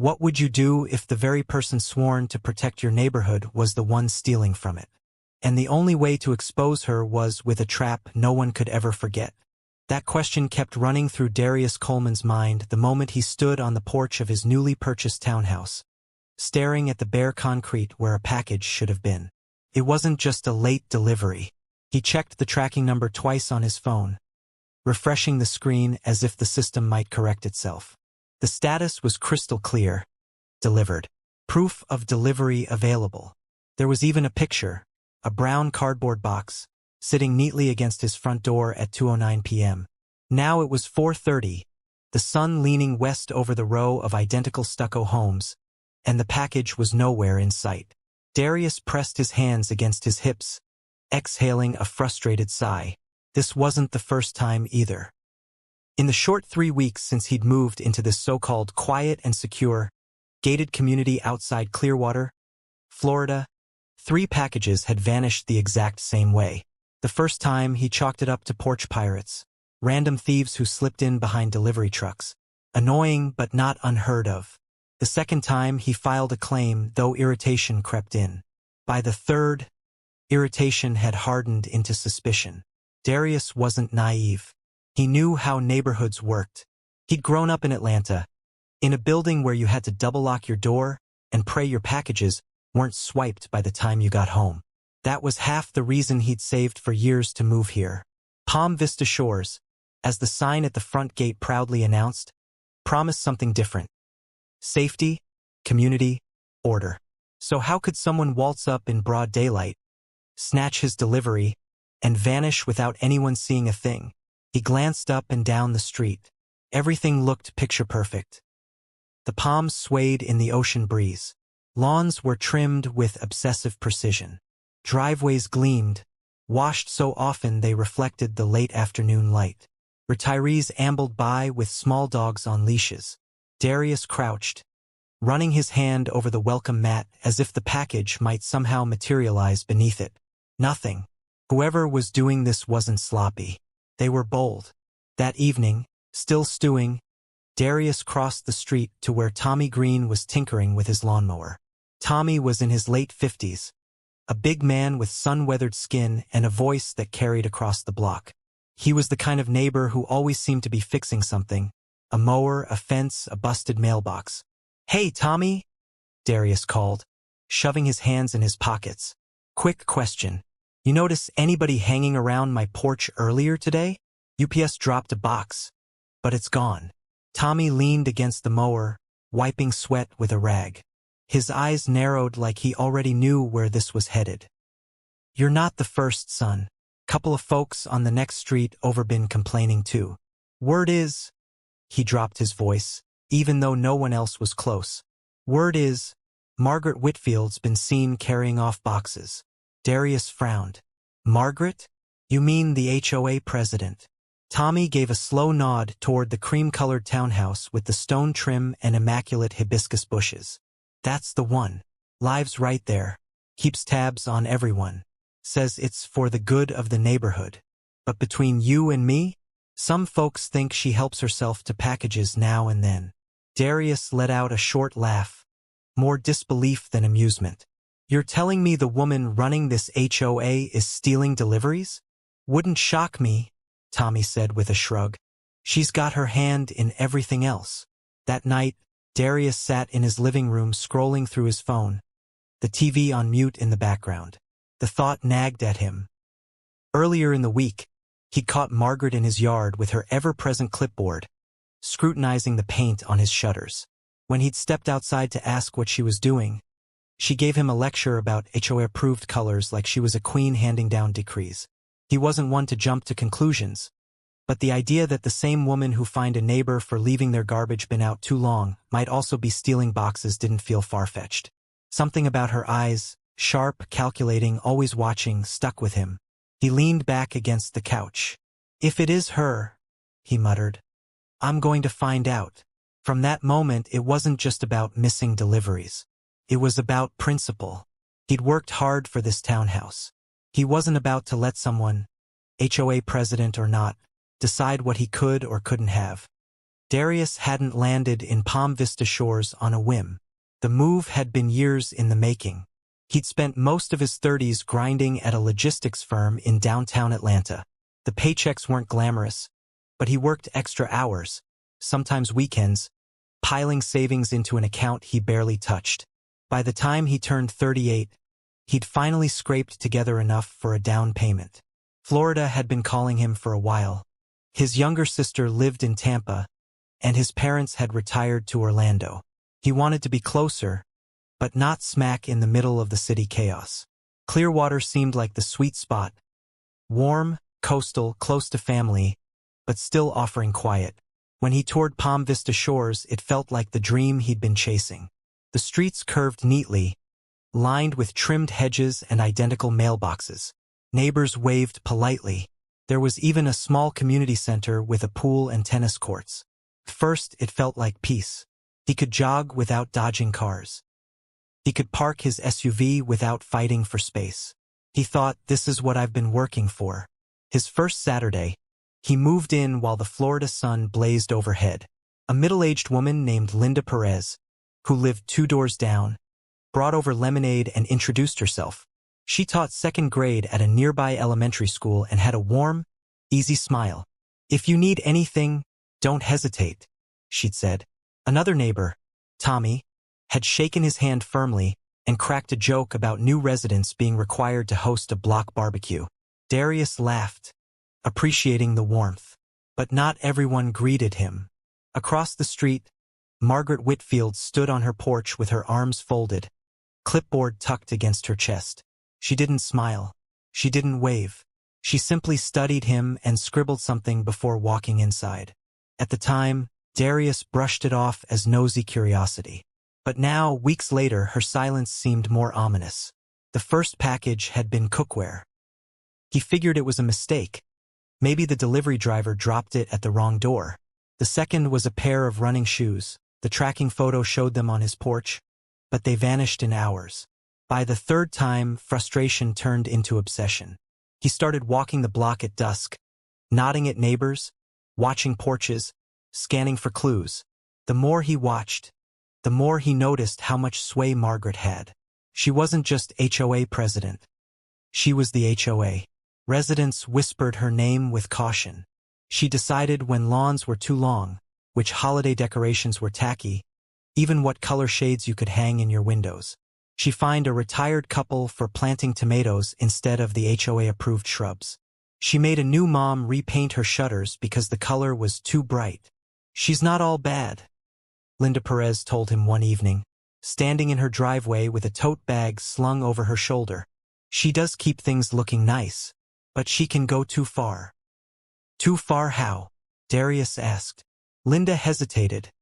What would you do if the very person sworn to protect your neighborhood was the one stealing from it? And the only way to expose her was with a trap no one could ever forget. That question kept running through Darius Coleman's mind the moment he stood on the porch of his newly purchased townhouse, staring at the bare concrete where a package should have been. It wasn't just a late delivery. He checked the tracking number twice on his phone, refreshing the screen as if the system might correct itself. The status was crystal clear. Delivered. Proof of delivery available. There was even a picture, a brown cardboard box, sitting neatly against his front door at 2:09 p.m. Now it was 4:30, the sun leaning west over the row of identical stucco homes, and the package was nowhere in sight. Darius pressed his hands against his hips, exhaling a frustrated sigh. This wasn't the first time either. In the short 3 weeks since he'd moved into this so-called quiet and secure, gated community outside Clearwater, Florida, 3 packages had vanished the exact same way. The first time, he chalked it up to porch pirates, random thieves who slipped in behind delivery trucks. Annoying but not unheard of. The second time, he filed a claim, though irritation crept in. By the third, irritation had hardened into suspicion. Darius wasn't naive. He knew how neighborhoods worked. He'd grown up in Atlanta, in a building where you had to double-lock your door and pray your packages weren't swiped by the time you got home. That was half the reason he'd saved for years to move here. Palm Vista Shores, as the sign at the front gate proudly announced, promised something different. Safety, community, order. So how could someone waltz up in broad daylight, snatch his delivery, and vanish without anyone seeing a thing? He glanced up and down the street. Everything looked picture-perfect. The palms swayed in the ocean breeze. Lawns were trimmed with obsessive precision. Driveways gleamed, washed so often they reflected the late afternoon light. Retirees ambled by with small dogs on leashes. Darius crouched, running his hand over the welcome mat as if the package might somehow materialize beneath it. Nothing. Whoever was doing this wasn't sloppy. They were bold. That evening, still stewing, Darius crossed the street to where Tommy Green was tinkering with his lawnmower. Tommy was in his late 50s, a big man with sun-weathered skin and a voice that carried across the block. He was the kind of neighbor who always seemed to be fixing something, a mower, a fence, a busted mailbox. "Hey, Tommy," Darius called, shoving his hands in his pockets. "Quick question. You notice anybody hanging around my porch earlier today? UPS dropped a box, but it's gone." Tommy leaned against the mower, wiping sweat with a rag. His eyes narrowed like he already knew where this was headed. "You're not the first, son. Couple of folks on the next street over been complaining too. Word is," he dropped his voice, even though no one else was close. "Word is, Margaret Whitfield's been seen carrying off boxes." Darius frowned. "Margaret? You mean the HOA president?" Tommy gave a slow nod toward the cream-colored townhouse with the stone trim and immaculate hibiscus bushes. "That's the one. Lives right there. Keeps tabs on everyone. Says it's for the good of the neighborhood. But between you and me, some folks think she helps herself to packages now and then." Darius let out a short laugh, more disbelief than amusement. "You're telling me the woman running this HOA is stealing deliveries?" "Wouldn't shock me," Tommy said with a shrug. "She's got her hand in everything else." That night, Darius sat in his living room scrolling through his phone, the TV on mute in the background. The thought nagged at him. Earlier in the week, he'd caught Margaret in his yard with her ever-present clipboard, scrutinizing the paint on his shutters. When he'd stepped outside to ask what she was doing, she gave him a lecture about HOA-approved colors like she was a queen handing down decrees. He wasn't one to jump to conclusions, but the idea that the same woman who fined a neighbor for leaving their garbage bin out too long might also be stealing boxes didn't feel far-fetched. Something about her eyes, sharp, calculating, always watching, stuck with him. He leaned back against the couch. "If it is her," he muttered, "I'm going to find out." From that moment, it wasn't just about missing deliveries. It was about principle. He'd worked hard for this townhouse. He wasn't about to let someone, HOA president or not, decide what he could or couldn't have. Darius hadn't landed in Palm Vista Shores on a whim. The move had been years in the making. He'd spent most of his 30s grinding at a logistics firm in downtown Atlanta. The paychecks weren't glamorous, but he worked extra hours, sometimes weekends, piling savings into an account he barely touched. By the time he turned 38, he'd finally scraped together enough for a down payment. Florida had been calling him for a while. His younger sister lived in Tampa, and his parents had retired to Orlando. He wanted to be closer, but not smack in the middle of the city chaos. Clearwater seemed like the sweet spot. Warm, coastal, close to family, but still offering quiet. When he toured Palm Vista Shores, it felt like the dream he'd been chasing. The streets curved neatly, lined with trimmed hedges and identical mailboxes. Neighbors waved politely. There was even a small community center with a pool and tennis courts. First, it felt like peace. He could jog without dodging cars. He could park his SUV without fighting for space. He thought, this is what I've been working for. His first Saturday, he moved in while the Florida sun blazed overhead. A middle-aged woman named Linda Perez, who lived 2 doors down, brought over lemonade and introduced herself. She taught 2nd grade at a nearby elementary school and had a warm, easy smile. "If you need anything, don't hesitate," she'd said. Another neighbor, Tommy, had shaken his hand firmly and cracked a joke about new residents being required to host a block barbecue. Darius laughed, appreciating the warmth. But not everyone greeted him. Across the street, Margaret Whitfield stood on her porch with her arms folded, clipboard tucked against her chest. She didn't smile. She didn't wave. She simply studied him and scribbled something before walking inside. At the time, Darius brushed it off as nosy curiosity. But now, weeks later, her silence seemed more ominous. The first package had been cookware. He figured it was a mistake. Maybe the delivery driver dropped it at the wrong door. The second was a pair of running shoes. The tracking photo showed them on his porch, but they vanished in hours. By the third time, frustration turned into obsession. He started walking the block at dusk, nodding at neighbors, watching porches, scanning for clues. The more he watched, the more he noticed how much sway Margaret had. She wasn't just HOA president. She was the HOA. Residents whispered her name with caution. She decided when lawns were too long, which holiday decorations were tacky, even what color shades you could hang in your windows. She fined a retired couple for planting tomatoes instead of the HOA-approved shrubs. She made a new mom repaint her shutters because the color was too bright. "She's not all bad," Linda Perez told him one evening, standing in her driveway with a tote bag slung over her shoulder. "She does keep things looking nice, but she can go too far." "Too far how?" Darius asked. Linda hesitated,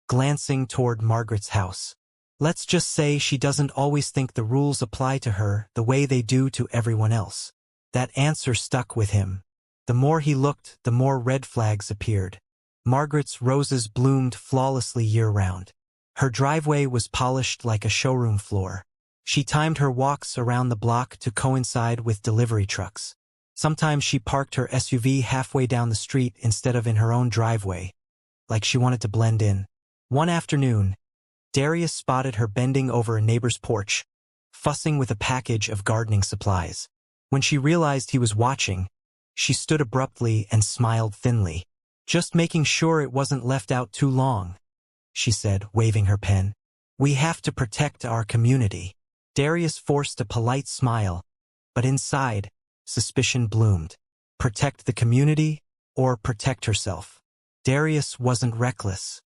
glancing toward Margaret's house. "Let's just say she doesn't always think the rules apply to her the way they do to everyone else." That answer stuck with him. The more he looked, the more red flags appeared. Margaret's roses bloomed flawlessly year-round. Her driveway was polished like a showroom floor. She timed her walks around the block to coincide with delivery trucks. Sometimes she parked her SUV halfway down the street instead of in her own driveway, like she wanted to blend in. One afternoon, Darius spotted her bending over a neighbor's porch, fussing with a package of gardening supplies. When she realized he was watching, she stood abruptly and smiled thinly. "Just making sure it wasn't left out too long," she said, waving her pen. "We have to protect our community." Darius forced a polite smile, but inside, suspicion bloomed. Protect the community or protect herself? Darius wasn't reckless.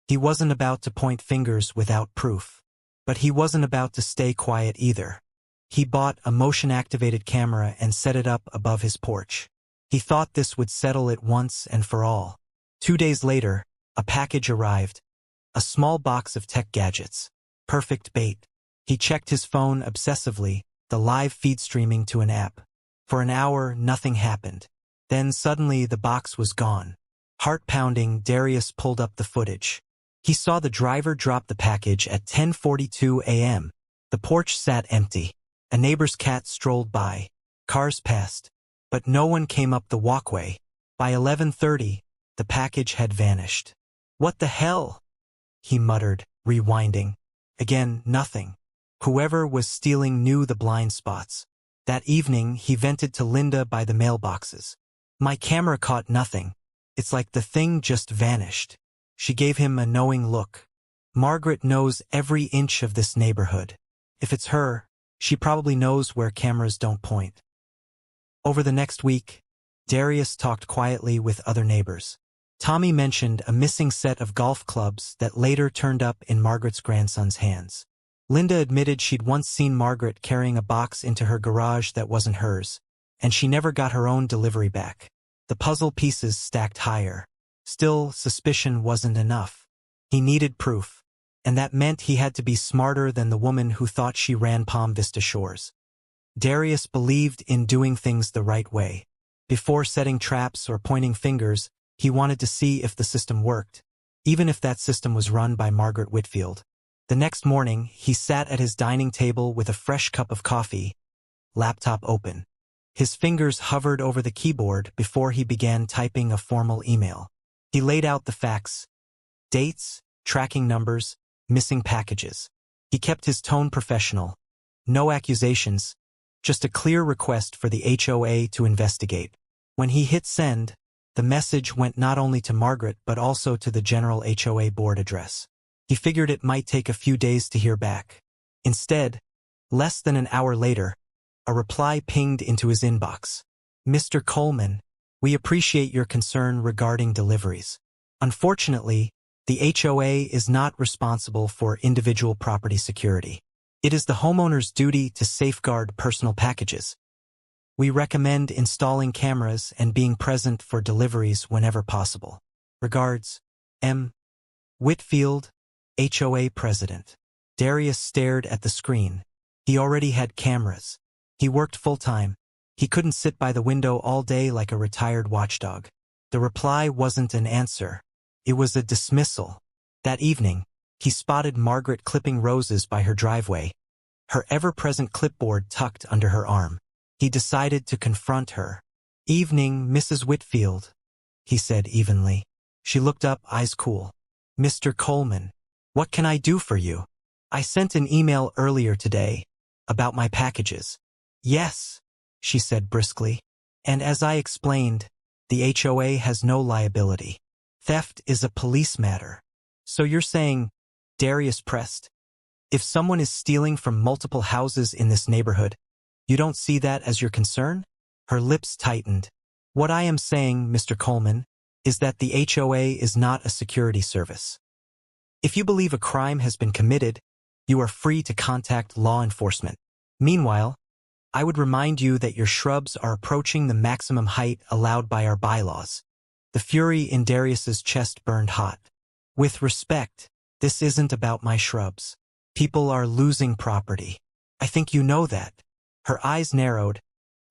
He wasn't about to point fingers without proof. But he wasn't about to stay quiet either. He bought a motion-activated camera and set it up above his porch. He thought this would settle it once and for all. 2 days later, a package arrived. A small box of tech gadgets. Perfect bait. He checked his phone obsessively, the live feed streaming to an app. For an hour, nothing happened. Then suddenly the box was gone. Heart-pounding, Darius pulled up the footage. He saw the driver drop the package at 10:42 a.m. The porch sat empty. A neighbor's cat strolled by. Cars passed. But no one came up the walkway. By 11:30, the package had vanished. "What the hell?" he muttered, rewinding. Again, nothing. Whoever was stealing knew the blind spots. That evening, he vented to Linda by the mailboxes. "My camera caught nothing. It's like the thing just vanished." She gave him a knowing look. "Margaret knows every inch of this neighborhood. If it's her, she probably knows where cameras don't point." Over the next week, Darius talked quietly with other neighbors. Tommy mentioned a missing set of golf clubs that later turned up in Margaret's grandson's hands. Linda admitted she'd once seen Margaret carrying a box into her garage that wasn't hers, and she never got her own delivery back. The puzzle pieces stacked higher. Still, suspicion wasn't enough. He needed proof, and that meant he had to be smarter than the woman who thought she ran Palm Vista Shores. Darius believed in doing things the right way. Before setting traps or pointing fingers, he wanted to see if the system worked, even if that system was run by Margaret Whitfield. The next morning, he sat at his dining table with a fresh cup of coffee, laptop open. His fingers hovered over the keyboard before he began typing a formal email. He laid out the facts: dates, tracking numbers, missing packages. He kept his tone professional. No accusations, just a clear request for the HOA to investigate. When he hit send, the message went not only to Margaret but also to the general HOA board address. He figured it might take a few days to hear back. Instead, less than an hour later, a reply pinged into his inbox. "Mr. Coleman, we appreciate your concern regarding deliveries. Unfortunately, the HOA is not responsible for individual property security. It is the homeowner's duty to safeguard personal packages. We recommend installing cameras and being present for deliveries whenever possible. Regards, M. Whitfield, HOA President." Darius stared at the screen. He already had cameras. He worked full-time. He couldn't sit by the window all day like a retired watchdog. The reply wasn't an answer. It was a dismissal. That evening, he spotted Margaret clipping roses by her driveway, her ever-present clipboard tucked under her arm. He decided to confront her. "Evening, Mrs. Whitfield," he said evenly. She looked up, eyes cool. "Mr. Coleman, what can I do for you? I sent an email earlier today about my packages." "Yes," she said briskly. "And as I explained, the HOA has no liability. Theft is a police matter." "So you're saying," Darius pressed, "if someone is stealing from multiple houses in this neighborhood, you don't see that as your concern?" Her lips tightened. "What I am saying, Mr. Coleman, is that the HOA is not a security service. If you believe a crime has been committed, you are free to contact law enforcement. Meanwhile, I would remind you that your shrubs are approaching the maximum height allowed by our bylaws." The fury in Darius's chest burned hot. "With respect, this isn't about my shrubs. People are losing property. I think you know that." Her eyes narrowed,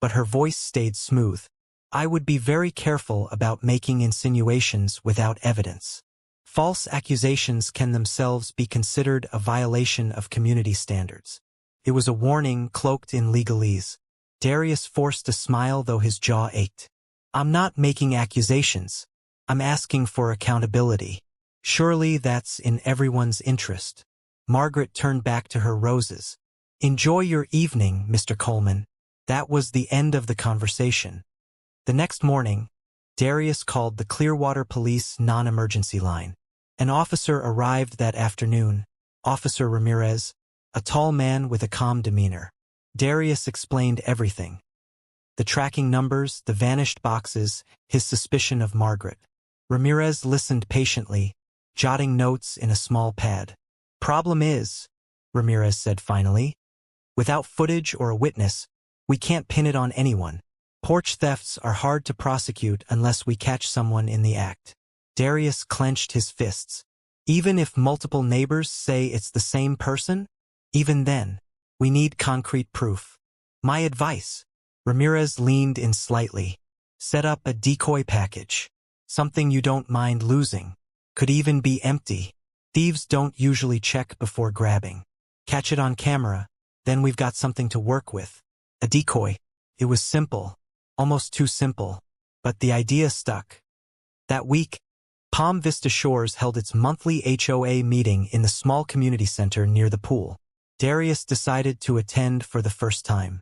but her voice stayed smooth. "I would be very careful about making insinuations without evidence. False accusations can themselves be considered a violation of community standards." It was a warning cloaked in legalese. Darius forced a smile though his jaw ached. "I'm not making accusations. I'm asking for accountability. Surely that's in everyone's interest." Margaret turned back to her roses. "Enjoy your evening, Mr. Coleman." That was the end of the conversation. The next morning, Darius called the Clearwater Police non-emergency line. An officer arrived that afternoon, Officer Ramirez, a tall man with a calm demeanor. Darius explained everything: the tracking numbers, the vanished boxes, his suspicion of Margaret. Ramirez listened patiently, jotting notes in a small pad. "Problem is," Ramirez said finally, "without footage or a witness, we can't pin it on anyone. Porch thefts are hard to prosecute unless we catch someone in the act." Darius clenched his fists. "Even if multiple neighbors say it's the same person? Even then, we need concrete proof. My advice," Ramirez leaned in slightly, "set up a decoy package. Something you don't mind losing. Could even be empty. Thieves don't usually check before grabbing. Catch it on camera, then we've got something to work with." A decoy. It was simple, almost too simple, but the idea stuck. That week, Palm Vista Shores held its monthly HOA meeting in the small community center near the pool. Darius decided to attend for the first time.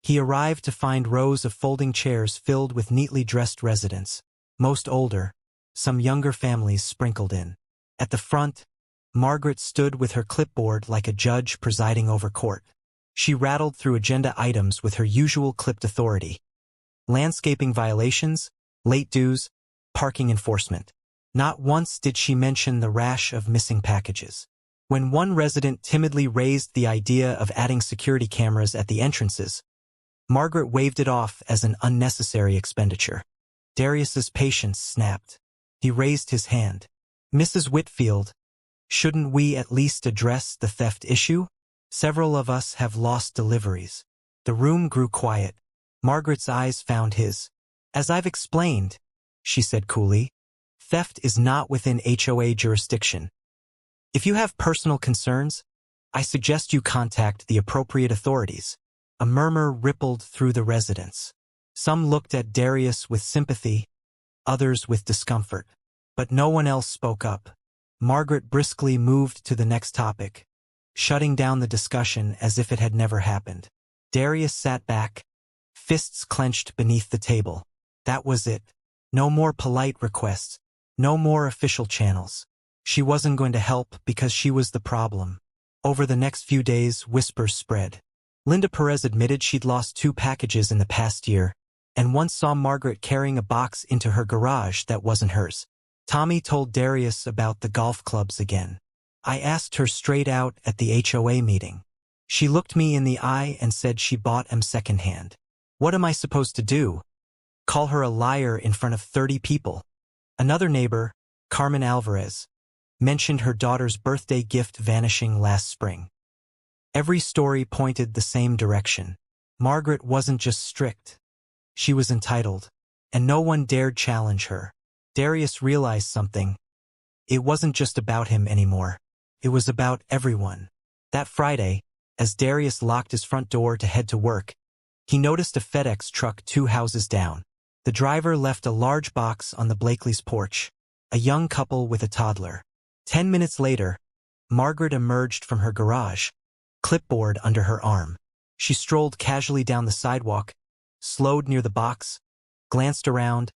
He arrived to find rows of folding chairs filled with neatly dressed residents, most older, some younger families sprinkled in. At the front, Margaret stood with her clipboard like a judge presiding over court. She rattled through agenda items with her usual clipped authority. Landscaping violations, late dues, parking enforcement. Not once did she mention the rash of missing packages. When one resident timidly raised the idea of adding security cameras at the entrances, Margaret waved it off as an unnecessary expenditure. Darius's patience snapped. He raised his hand. "Mrs. Whitfield, shouldn't we at least address the theft issue? Several of us have lost deliveries." The room grew quiet. Margaret's eyes found his. "As I've explained," she said coolly, "theft is not within HOA jurisdiction. If you have personal concerns, I suggest you contact the appropriate authorities." A murmur rippled through the residents. Some looked at Darius with sympathy, others with discomfort. But no one else spoke up. Margaret briskly moved to the next topic, shutting down the discussion as if it had never happened. Darius sat back, fists clenched beneath the table. That was it. No more polite requests. No more official channels. She wasn't going to help because she was the problem. Over the next few days, whispers spread. Linda Perez admitted she'd lost 2 packages in the past year, and once saw Margaret carrying a box into her garage that wasn't hers. Tommy told Darius about the golf clubs again. "I asked her straight out at the HOA meeting. She looked me in the eye and said she bought 'em secondhand. What am I supposed to do? Call her a liar in front of 30 people? Another neighbor, Carmen Alvarez, mentioned her daughter's birthday gift vanishing last spring. Every story pointed the same direction. Margaret wasn't just strict. She was entitled, and no one dared challenge her. Darius realized something. It wasn't just about him anymore. It was about everyone. That Friday, as Darius locked his front door to head to work, he noticed a FedEx truck 2 houses down. The driver left a large box on the Blakely's porch, a young couple with a toddler. 10 minutes later, Margaret emerged from her garage, clipboard under her arm. She strolled casually down the sidewalk, slowed near the box, glanced around,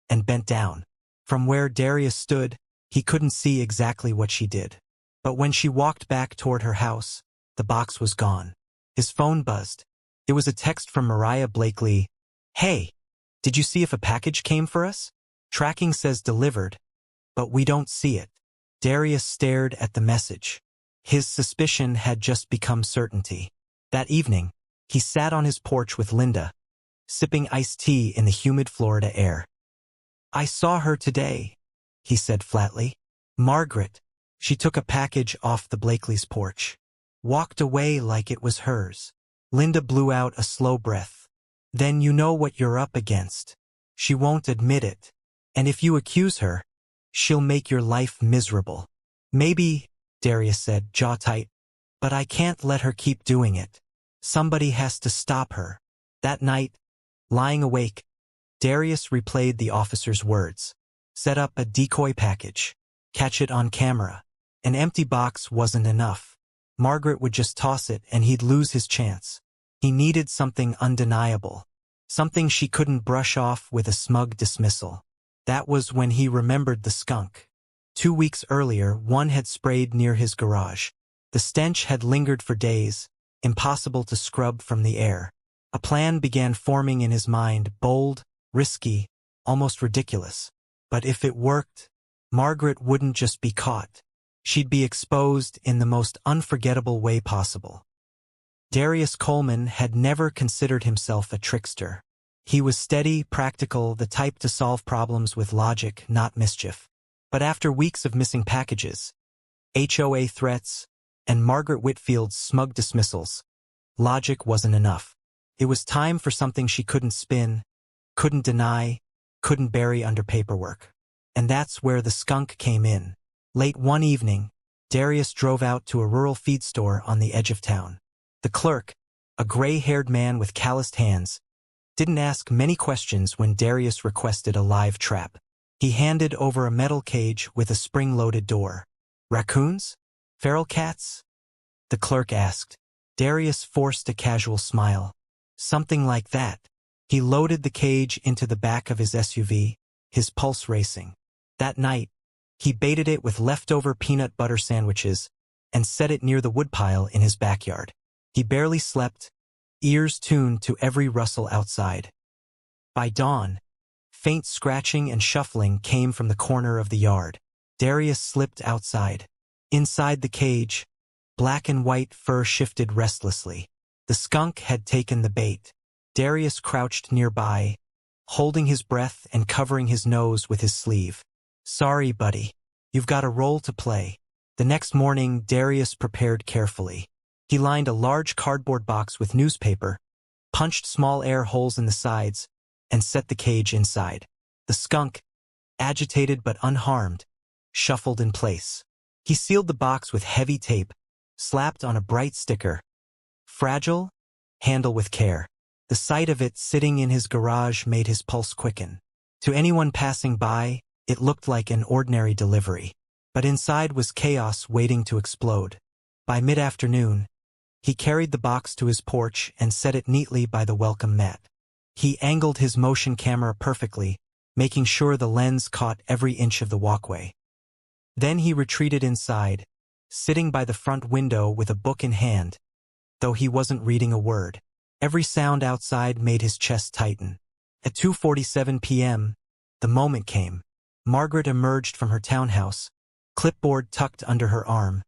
and bent down. From where Darius stood, he couldn't see exactly what she did. But when she walked back toward her house, the box was gone. His phone buzzed. It was a text from Mariah Blakely. "Hey, did you see if a package came for us? Tracking says delivered, but we don't see it." Darius stared at the message. His suspicion had just become certainty. That evening, he sat on his porch with Linda, sipping iced tea in the humid Florida air. "I saw her today," he said flatly. "Margaret." She took a package off the Blakely's porch, walked away like it was hers. Linda blew out a slow breath. "Then you know what you're up against. She won't admit it. And if you accuse her, she'll make your life miserable." "Maybe," Darius said, jaw tight, "but I can't let her keep doing it. Somebody has to stop her." That night, lying awake, Darius replayed the officer's words. Set up a decoy package. Catch it on camera. An empty box wasn't enough. Margaret would just toss it and he'd lose his chance. He needed something undeniable. Something she couldn't brush off with a smug dismissal. That was when he remembered the skunk. 2 weeks earlier, one had sprayed near his garage. The stench had lingered for days, impossible to scrub from the air. A plan began forming in his mind, bold, risky, almost ridiculous. But if it worked, Margaret wouldn't just be caught. She'd be exposed in the most unforgettable way possible. Darius Coleman had never considered himself a trickster. He was steady, practical, the type to solve problems with logic, not mischief. But after weeks of missing packages, HOA threats, and Margaret Whitfield's smug dismissals, logic wasn't enough. It was time for something she couldn't spin, couldn't deny, couldn't bury under paperwork. And that's where the skunk came in. Late one evening, Darius drove out to a rural feed store on the edge of town. The clerk, a gray-haired man with calloused hands, didn't ask many questions when Darius requested a live trap. He handed over a metal cage with a spring-loaded door. "Raccoons? Feral cats?" the clerk asked. Darius forced a casual smile. "Something like that." He loaded the cage into the back of his SUV, his pulse racing. That night, he baited it with leftover peanut butter sandwiches and set it near the woodpile in his backyard. He barely slept, ears tuned to every rustle outside. By dawn, faint scratching and shuffling came from the corner of the yard. Darius slipped outside. Inside the cage, black and white fur shifted restlessly. The skunk had taken the bait. Darius crouched nearby, holding his breath and covering his nose with his sleeve. "Sorry, buddy. You've got a role to play." The next morning, Darius prepared carefully. He lined a large cardboard box with newspaper, punched small air holes in the sides, and set the cage inside. The skunk, agitated but unharmed, shuffled in place. He sealed the box with heavy tape, slapped on a bright sticker. "Fragile? Handle with care." The sight of it sitting in his garage made his pulse quicken. To anyone passing by, it looked like an ordinary delivery. But inside was chaos waiting to explode. By mid-afternoon, he carried the box to his porch and set it neatly by the welcome mat. He angled his motion camera perfectly, making sure the lens caught every inch of the walkway. Then he retreated inside, sitting by the front window with a book in hand, though he wasn't reading a word. Every sound outside made his chest tighten. At 2:47 p.m., the moment came. Margaret emerged from her townhouse, clipboard tucked under her arm,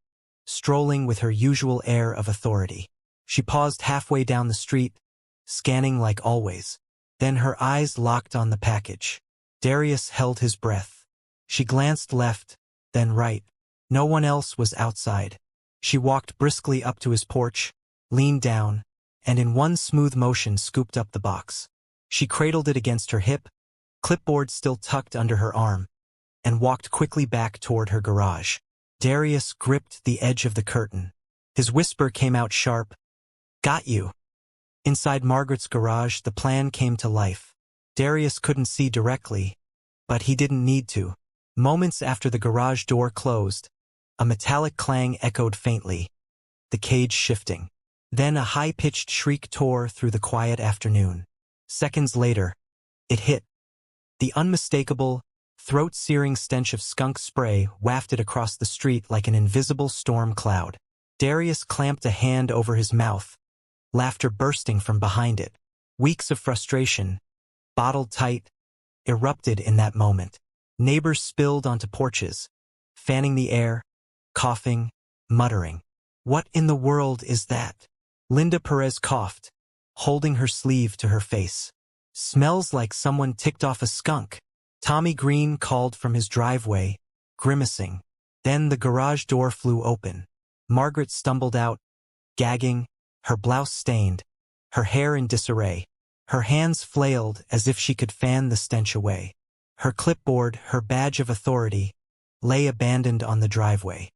strolling with her usual air of authority. She paused halfway down the street, scanning like always. Then her eyes locked on the package. Darius held his breath. She glanced left, then right. No one else was outside. She walked briskly up to his porch, leaned down, and in one smooth motion scooped up the box. She cradled it against her hip, clipboard still tucked under her arm, and walked quickly back toward her garage. Darius gripped the edge of the curtain. His whisper came out sharp. "Got you." Inside Margaret's garage, the plan came to life. Darius couldn't see directly, but he didn't need to. Moments after the garage door closed, a metallic clang echoed faintly, the cage shifting. Then a high-pitched shriek tore through the quiet afternoon. Seconds later, it hit. The unmistakable, throat-searing stench of skunk spray wafted across the street like an invisible storm cloud. Darius clamped a hand over his mouth, laughter bursting from behind it. Weeks of frustration, bottled tight, erupted in that moment. Neighbors spilled onto porches, fanning the air, coughing, muttering. "What in the world is that?" Linda Perez coughed, holding her sleeve to her face. "Smells like someone ticked off a skunk." Tommy Green called from his driveway, grimacing. Then the garage door flew open. Margaret stumbled out, gagging, her blouse stained, her hair in disarray. Her hands flailed as if she could fan the stench away. Her clipboard, her badge of authority, lay abandoned on the driveway.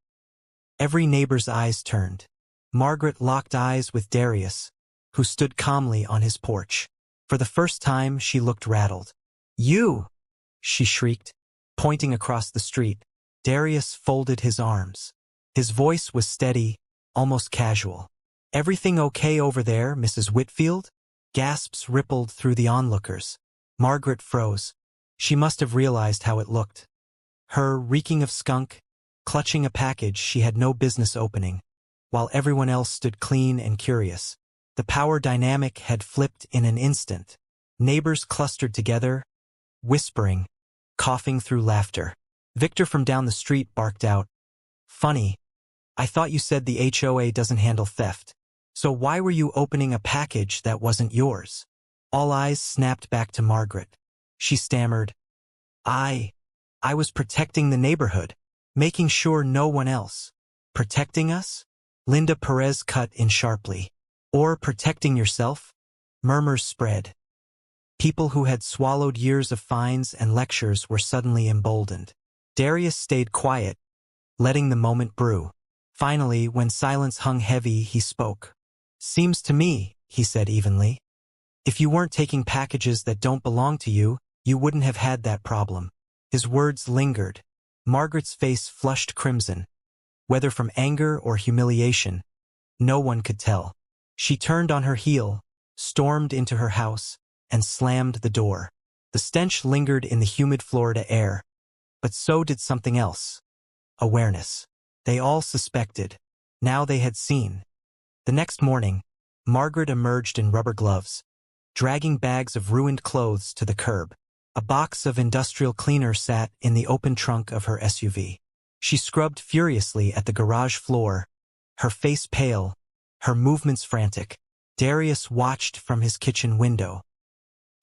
Every neighbor's eyes turned. Margaret locked eyes with Darius, who stood calmly on his porch. For the first time, she looked rattled. "You!" she shrieked, pointing across the street. Darius folded his arms. His voice was steady, almost casual. "Everything okay over there, Mrs. Whitfield?" Gasps rippled through the onlookers. Margaret froze. She must have realized how it looked. Her, reeking of skunk, clutching a package she had no business opening, while everyone else stood clean and curious. The power dynamic had flipped in an instant. Neighbors clustered together, whispering, coughing through laughter. Victor from down the street barked out, "Funny, I thought you said the HOA doesn't handle theft. So why were you opening a package that wasn't yours?" All eyes snapped back to Margaret. She stammered, I was protecting the neighborhood, making sure no one else." "Protecting us?" Linda Perez cut in sharply. "Or protecting yourself?" Murmurs spread. People who had swallowed years of fines and lectures were suddenly emboldened. Darius stayed quiet, letting the moment brew. Finally, when silence hung heavy, he spoke. "Seems to me," he said evenly, "if you weren't taking packages that don't belong to you, you wouldn't have had that problem." His words lingered. Margaret's face flushed crimson. Whether from anger or humiliation, no one could tell. She turned on her heel, stormed into her house, and slammed the door. The stench lingered in the humid Florida air, but so did something else. Awareness. They all suspected. Now they had seen. The next morning, Margaret emerged in rubber gloves, dragging bags of ruined clothes to the curb. A box of industrial cleaner sat in the open trunk of her SUV. She scrubbed furiously at the garage floor, her face pale, her movements frantic. Darius watched from his kitchen window.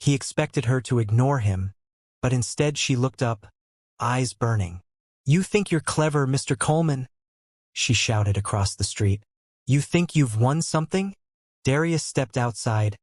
He expected her to ignore him, but instead she looked up, eyes burning. "You think you're clever, Mr. Coleman?" she shouted across the street. "You think you've won something?" Darius stepped outside,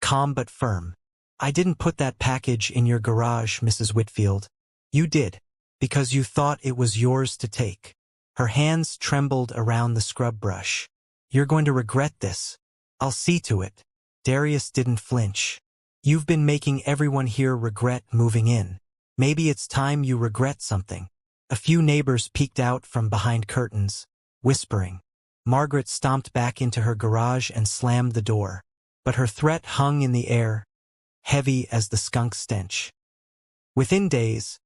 calm but firm. "I didn't put that package in your garage, Mrs. Whitfield. You did, because you thought it was yours to take." Her hands trembled around the scrub brush. "You're going to regret this. I'll see to it." Darius didn't flinch. "You've been making everyone here regret moving in. Maybe it's time you regret something." A few neighbors peeked out from behind curtains, whispering. Margaret stomped back into her garage and slammed the door. But her threat hung in the air, heavy as the skunk stench. Within days,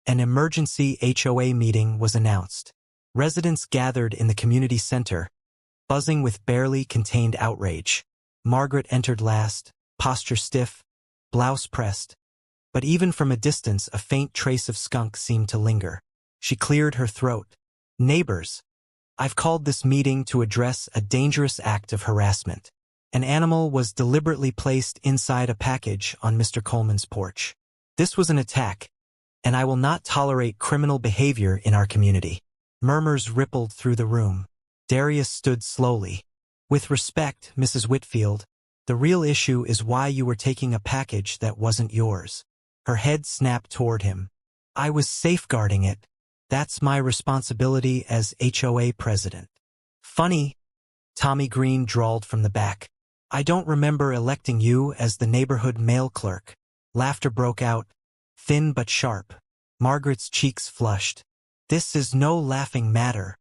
an emergency HOA meeting was announced. Residents gathered in the community center, buzzing with barely contained outrage. Margaret entered last, posture stiff, blouse pressed. But even from a distance, a faint trace of skunk seemed to linger. She cleared her throat. "Neighbors, I've called this meeting to address a dangerous act of harassment. An animal was deliberately placed inside a package on Mr. Coleman's porch. This was an attack, and I will not tolerate criminal behavior in our community." Murmurs rippled through the room. Darius stood slowly. "With respect, Mrs. Whitfield, the real issue is why you were taking a package that wasn't yours." Her head snapped toward him. "I was safeguarding it. That's my responsibility as HOA President." "Funny," Tommy Green drawled from the back. "I don't remember electing you as the neighborhood mail clerk." Laughter broke out, thin but sharp. Margaret's cheeks flushed. "This is no laughing matter."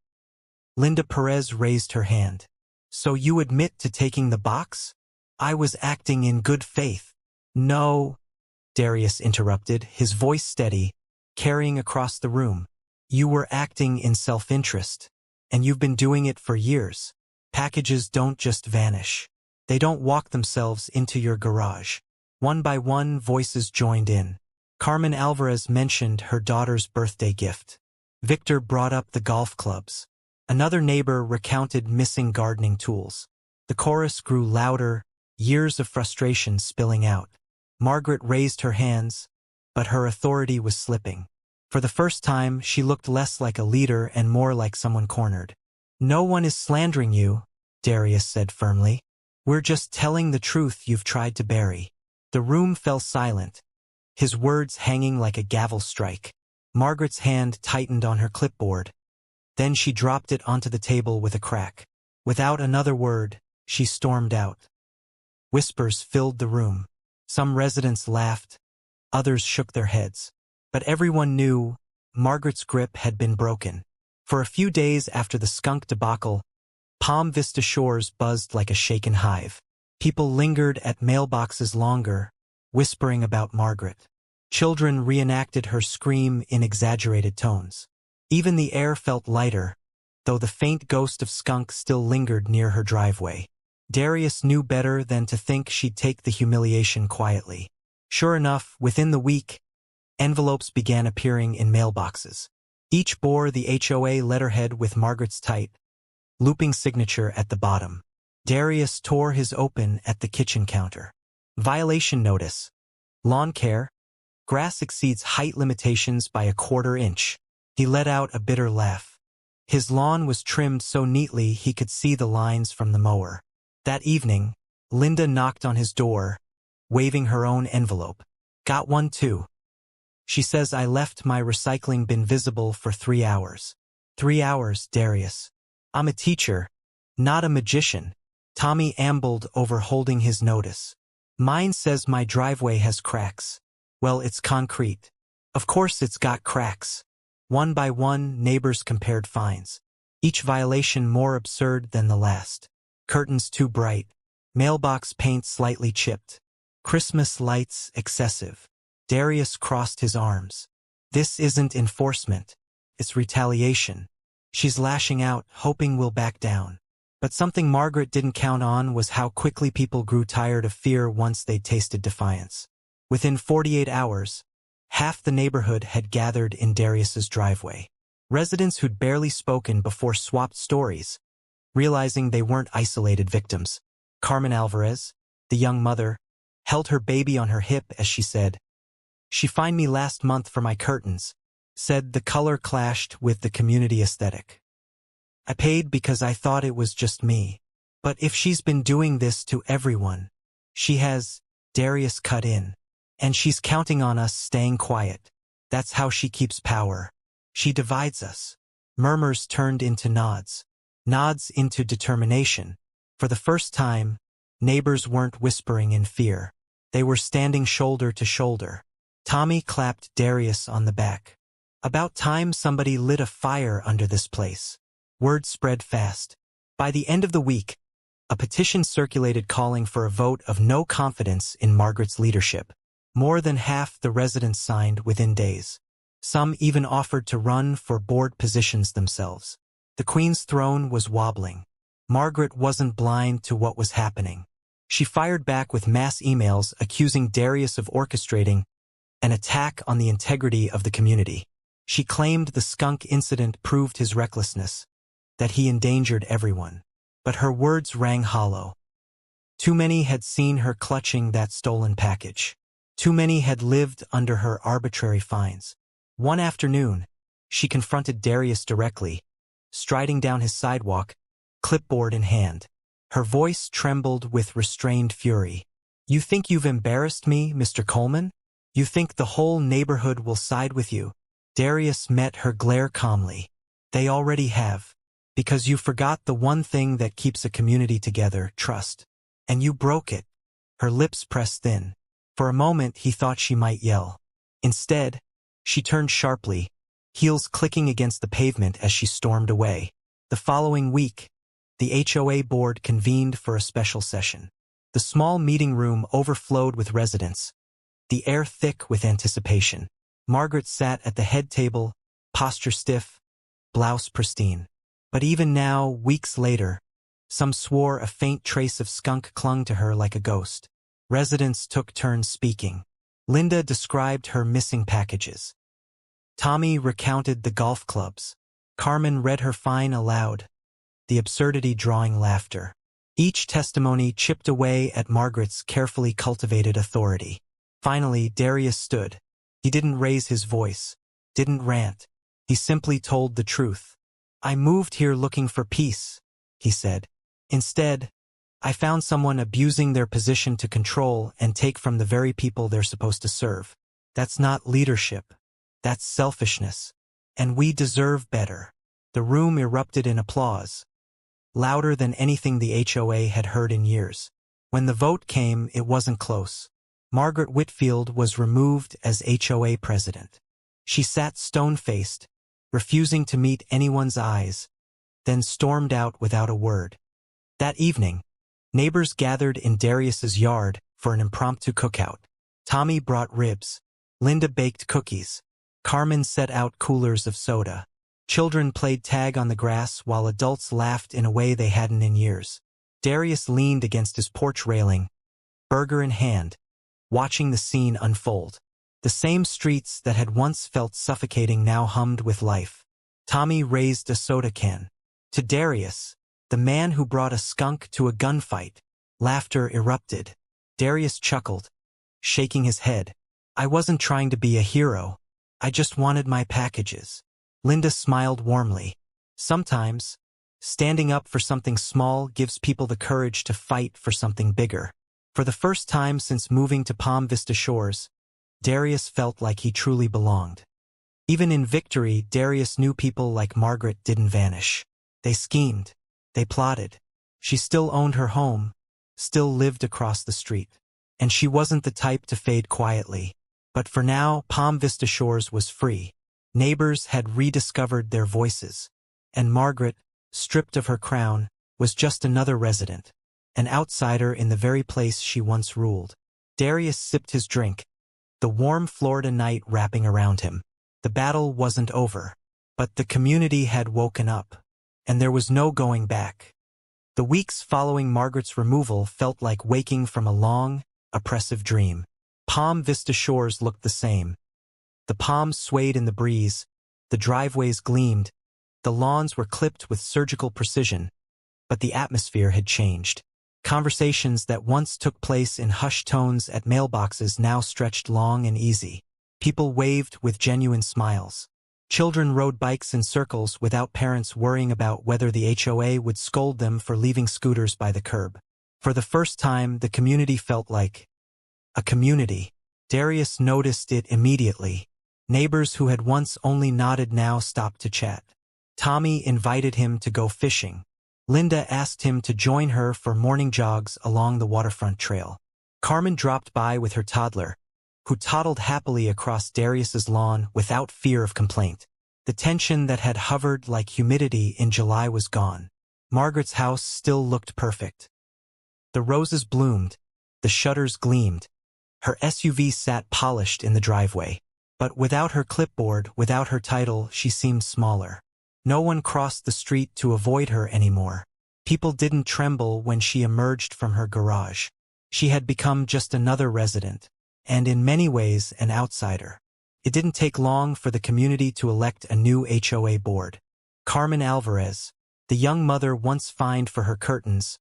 Linda Perez raised her hand. "So you admit to taking the box?" "I was acting in good faith." "No," Darius interrupted, his voice steady, carrying across the room. "You were acting in self-interest, and you've been doing it for years. Packages don't just vanish. They don't walk themselves into your garage." One by one, voices joined in. Carmen Alvarez mentioned her daughter's birthday gift. Victor brought up the golf clubs. Another neighbor recounted missing gardening tools. The chorus grew louder, years of frustration spilling out. Margaret raised her hands, but her authority was slipping. For the first time, she looked less like a leader and more like someone cornered. "No one is slandering you," Darius said firmly. "We're just telling the truth you've tried to bury." The room fell silent, his words hanging like a gavel strike. Margaret's hand tightened on her clipboard. Then she dropped it onto the table with a crack. Without another word, she stormed out. Whispers filled the room. Some residents laughed, others shook their heads. But everyone knew Margaret's grip had been broken. For a few days after the skunk debacle, Palm Vista Shores buzzed like a shaken hive. People lingered at mailboxes longer, whispering about Margaret. Children reenacted her scream in exaggerated tones. Even the air felt lighter, though the faint ghost of skunk still lingered near her driveway. Darius knew better than to think she'd take the humiliation quietly. Sure enough, within the week, envelopes began appearing in mailboxes. Each bore the HOA letterhead with Margaret's tight, looping signature at the bottom. Darius tore his open at the kitchen counter. Violation notice. Lawn care. Grass exceeds height limitations by a quarter inch. He let out a bitter laugh. His lawn was trimmed so neatly he could see the lines from the mower. That evening, Linda knocked on his door, waving her own envelope. "Got one too." She says, "I left my recycling bin visible for 3 hours. 3 hours, Darius. I'm a teacher, not a magician." Tommy ambled over holding his notice. "Mine says my driveway has cracks." "Well, it's concrete. Of course it's got cracks. One by one, neighbors compared fines. Each violation more absurd than the last. Curtains too bright. Mailbox paint slightly chipped. Christmas lights excessive. Darius crossed his arms. This isn't enforcement. It's retaliation. She's lashing out, hoping we'll back down. But something Margaret didn't count on was how quickly people grew tired of fear once they'd tasted defiance. Within 48 hours, half the neighborhood had gathered in Darius's driveway. Residents who'd barely spoken before swapped stories, realizing they weren't isolated victims. Carmen Alvarez, the young mother, held her baby on her hip as she said, "She fined me last month for my curtains," said the color clashed with the community aesthetic. "I paid because I thought it was just me. But if she's been doing this to everyone, she has," Darius cut in. "And she's counting on us staying quiet. That's how she keeps power. She divides us." Murmurs turned into nods. Nods into determination. For the first time, neighbors weren't whispering in fear. They were standing shoulder to shoulder. Tommy clapped Darius on the back. "About time somebody lit a fire under this place." Word spread fast. By the end of the week, a petition circulated calling for a vote of no confidence in Margaret's leadership. More than half the residents signed within days. Some even offered to run for board positions themselves. The Queen's throne was wobbling. Margaret wasn't blind to what was happening. She fired back with mass emails accusing Darius of orchestrating an attack on the integrity of the community. She claimed the skunk incident proved his recklessness, that he endangered everyone. But her words rang hollow. Too many had seen her clutching that stolen package. Too many had lived under her arbitrary fines. One afternoon, she confronted Darius directly, striding down his sidewalk, clipboard in hand. Her voice trembled with restrained fury. "You think you've embarrassed me, Mr. Coleman? You think the whole neighborhood will side with you?" Darius met her glare calmly. "They already have. Because you forgot the one thing that keeps a community together, trust. And you broke it." Her lips pressed thin. For a moment he thought she might yell. Instead, she turned sharply, heels clicking against the pavement as she stormed away. The following week, the HOA board convened for a special session. The small meeting room overflowed with residents, the air thick with anticipation. Margaret sat at the head table, posture stiff, blouse pristine. But even now, weeks later, some swore a faint trace of skunk clung to her like a ghost. Residents took turns speaking. Linda described her missing packages. Tommy recounted the golf clubs. Carmen read her fine aloud, the absurdity drawing laughter. Each testimony chipped away at Margaret's carefully cultivated authority. Finally, Darius stood. He didn't raise his voice, didn't rant. He simply told the truth. "I moved here looking for peace," he said. "Instead, I found someone abusing their position to control and take from the very people they're supposed to serve. That's not leadership. That's selfishness. And we deserve better." The room erupted in applause, louder than anything the HOA had heard in years. When the vote came, it wasn't close. Margaret Whitfield was removed as HOA President. She sat stone-faced, refusing to meet anyone's eyes, then stormed out without a word. That evening, neighbors gathered in Darius's yard for an impromptu cookout. Tommy brought ribs. Linda baked cookies. Carmen set out coolers of soda. Children played tag on the grass while adults laughed in a way they hadn't in years. Darius leaned against his porch railing, burger in hand, watching the scene unfold. The same streets that had once felt suffocating now hummed with life. Tommy raised a soda can. To Darius, the man who brought a skunk to a gunfight, laughter erupted. Darius chuckled, shaking his head. "I wasn't trying to be a hero. I just wanted my packages." Linda smiled warmly. Sometimes, standing up for something small gives people the courage to fight for something bigger. For the first time since moving to Palm Vista Shores, Darius felt like he truly belonged. Even in victory, Darius knew people like Margaret didn't vanish. They schemed. They plotted. She still owned her home, still lived across the street. And she wasn't the type to fade quietly. But for now, Palm Vista Shores was free. Neighbors had rediscovered their voices. And Margaret, stripped of her crown, was just another resident, an outsider in the very place she once ruled. Darius sipped his drink, the warm Florida night wrapping around him. The battle wasn't over, but the community had woken up, and there was no going back. The weeks following Margaret's removal felt like waking from a long, oppressive dream. Palm Vista Shores looked the same. The palms swayed in the breeze, the driveways gleamed, the lawns were clipped with surgical precision, but the atmosphere had changed. Conversations that once took place in hushed tones at mailboxes now stretched long and easy. People waved with genuine smiles. Children rode bikes in circles without parents worrying about whether the HOA would scold them for leaving scooters by the curb. For the first time, the community felt like a community. Darius noticed it immediately. Neighbors who had once only nodded now stopped to chat. Tommy invited him to go fishing. Linda asked him to join her for morning jogs along the waterfront trail. Carmen dropped by with her toddler, who toddled happily across Darius's lawn without fear of complaint. The tension that had hovered like humidity in July was gone. Margaret's house still looked perfect. The roses bloomed, the shutters gleamed. Her SUV sat polished in the driveway. But without her clipboard, without her title, she seemed smaller. No one crossed the street to avoid her anymore. People didn't tremble when she emerged from her garage. She had become just another resident, and in many ways an outsider. It didn't take long for the community to elect a new HOA board. Carmen Alvarez, the young mother once fined for her curtains,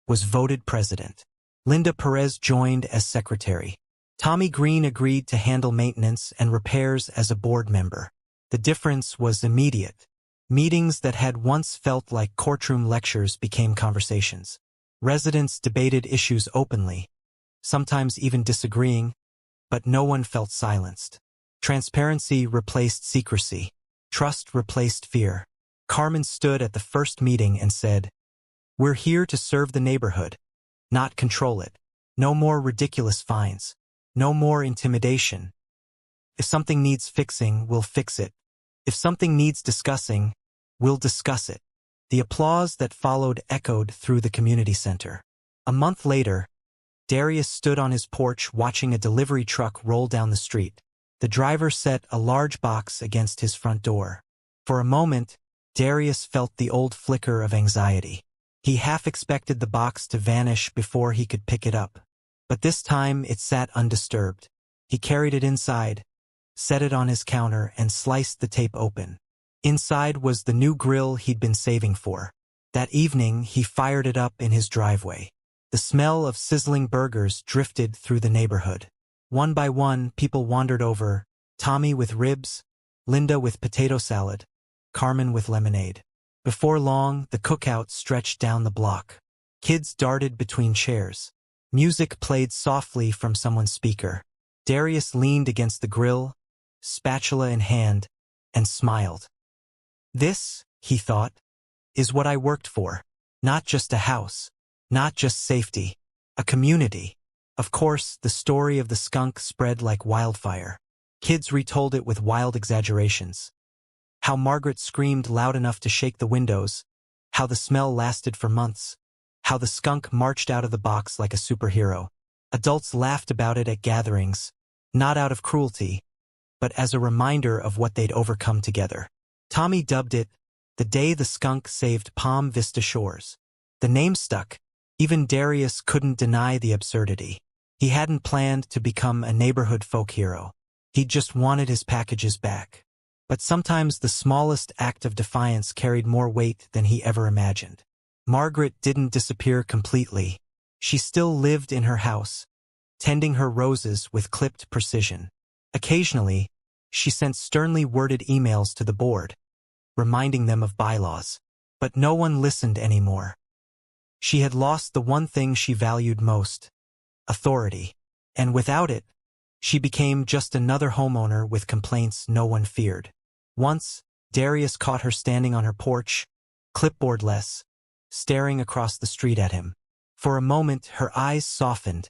was voted president. Linda Perez joined as secretary. Tommy Green agreed to handle maintenance and repairs as a board member. The difference was immediate. Meetings that had once felt like courtroom lectures became conversations. Residents debated issues openly, sometimes even disagreeing, but no one felt silenced. Transparency replaced secrecy. Trust replaced fear. Carmen stood at the first meeting and said, "We're here to serve the neighborhood, not control it. No more ridiculous fines. No more intimidation. If something needs fixing, we'll fix it. If something needs discussing, we'll discuss it." The applause that followed echoed through the community center. A month later, Darius stood on his porch watching a delivery truck roll down the street. The driver set a large box against his front door. For a moment, Darius felt the old flicker of anxiety. He half expected the box to vanish before he could pick it up. But this time it sat undisturbed. He carried it inside, set it on his counter, and sliced the tape open. Inside was the new grill he'd been saving for. That evening, he fired it up in his driveway. The smell of sizzling burgers drifted through the neighborhood. One by one, people wandered over, Tommy with ribs, Linda with potato salad, Carmen with lemonade. Before long, the cookout stretched down the block. Kids darted between chairs. Music played softly from someone's speaker. Darius leaned against the grill, spatula in hand, and smiled. This, he thought, is what I worked for. Not just a house, not just safety, a community. Of course, the story of the skunk spread like wildfire. Kids retold it with wild exaggerations. How Margaret screamed loud enough to shake the windows, how the smell lasted for months, how the skunk marched out of the box like a superhero. Adults laughed about it at gatherings, not out of cruelty, but as a reminder of what they'd overcome together. Tommy dubbed it, "The Day the Skunk Saved Palm Vista Shores." The name stuck. Even Darius couldn't deny the absurdity. He hadn't planned to become a neighborhood folk hero. He just wanted his packages back. But sometimes the smallest act of defiance carried more weight than he ever imagined. Margaret didn't disappear completely. She still lived in her house, tending her roses with clipped precision. Occasionally, she sent sternly worded emails to the board, reminding them of bylaws. But no one listened anymore. She had lost the one thing she valued most, authority. And without it, she became just another homeowner with complaints no one feared. Once, Darius caught her standing on her porch, clipboardless, staring across the street at him. For a moment, her eyes softened,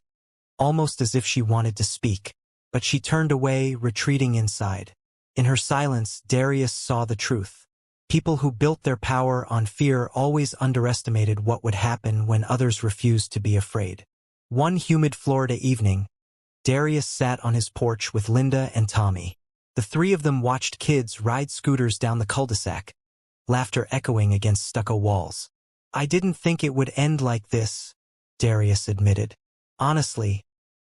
almost as if she wanted to speak. But she turned away, retreating inside. In her silence, Darius saw the truth. People who built their power on fear always underestimated what would happen when others refused to be afraid. One humid Florida evening, Darius sat on his porch with Linda and Tommy. The three of them watched kids ride scooters down the cul-de-sac, laughter echoing against stucco walls. "I didn't think it would end like this," Darius admitted. "Honestly,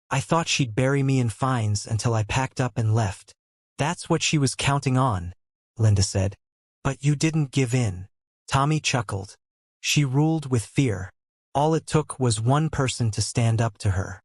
I thought she'd bury me in fines until I packed up and left." "That's what she was counting on," Linda said. "But you didn't give in." Tommy chuckled. "She ruled with fear. All it took was one person to stand up to her."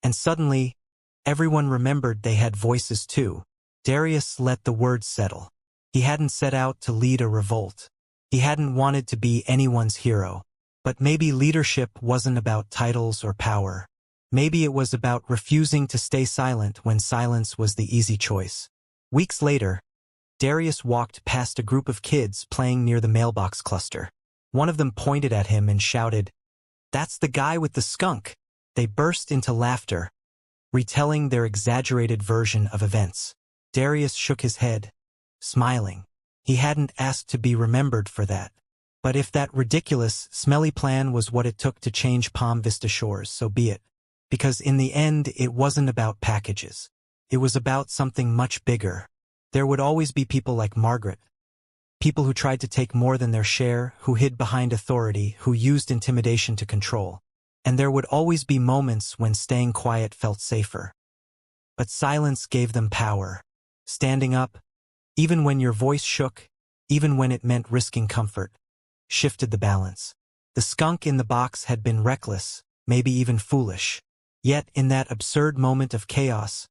And suddenly, everyone remembered they had voices too. Darius let the words settle. He hadn't set out to lead a revolt. He hadn't wanted to be anyone's hero. But maybe leadership wasn't about titles or power. Maybe it was about refusing to stay silent when silence was the easy choice. Weeks later, Darius walked past a group of kids playing near the mailbox cluster. One of them pointed at him and shouted, "That's the guy with the skunk!" They burst into laughter, retelling their exaggerated version of events. Darius shook his head, smiling. He hadn't asked to be remembered for that. But if that ridiculous, smelly plan was what it took to change Palm Vista Shores, so be it. Because in the end, it wasn't about packages. It was about something much bigger. There would always be people like Margaret. People who tried to take more than their share, who hid behind authority, who used intimidation to control. And there would always be moments when staying quiet felt safer. But silence gave them power. Standing up, even when your voice shook, even when it meant risking comfort, shifted the balance. The skunk in the box had been reckless, maybe even foolish. Yet, in that absurd moment of chaos,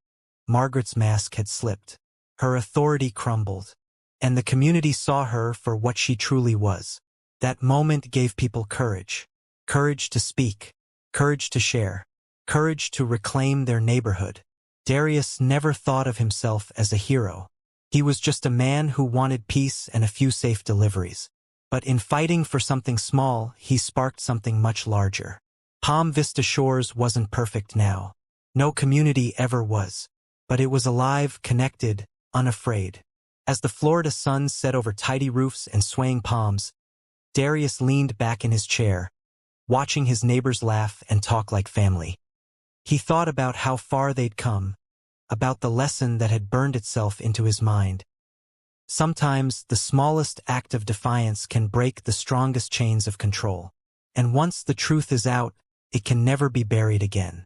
Margaret's mask had slipped. Her authority crumbled, and the community saw her for what she truly was. That moment gave people courage. Courage to speak. Courage to share. Courage to reclaim their neighborhood. Darius never thought of himself as a hero. He was just a man who wanted peace and a few safe deliveries. But in fighting for something small, he sparked something much larger. Palm Vista Shores wasn't perfect now. No community ever was. But it was alive, connected, unafraid. As the Florida sun set over tidy roofs and swaying palms, Darius leaned back in his chair, watching his neighbors laugh and talk like family. He thought about how far they'd come, about the lesson that had burned itself into his mind. Sometimes the smallest act of defiance can break the strongest chains of control. And once the truth is out, it can never be buried again.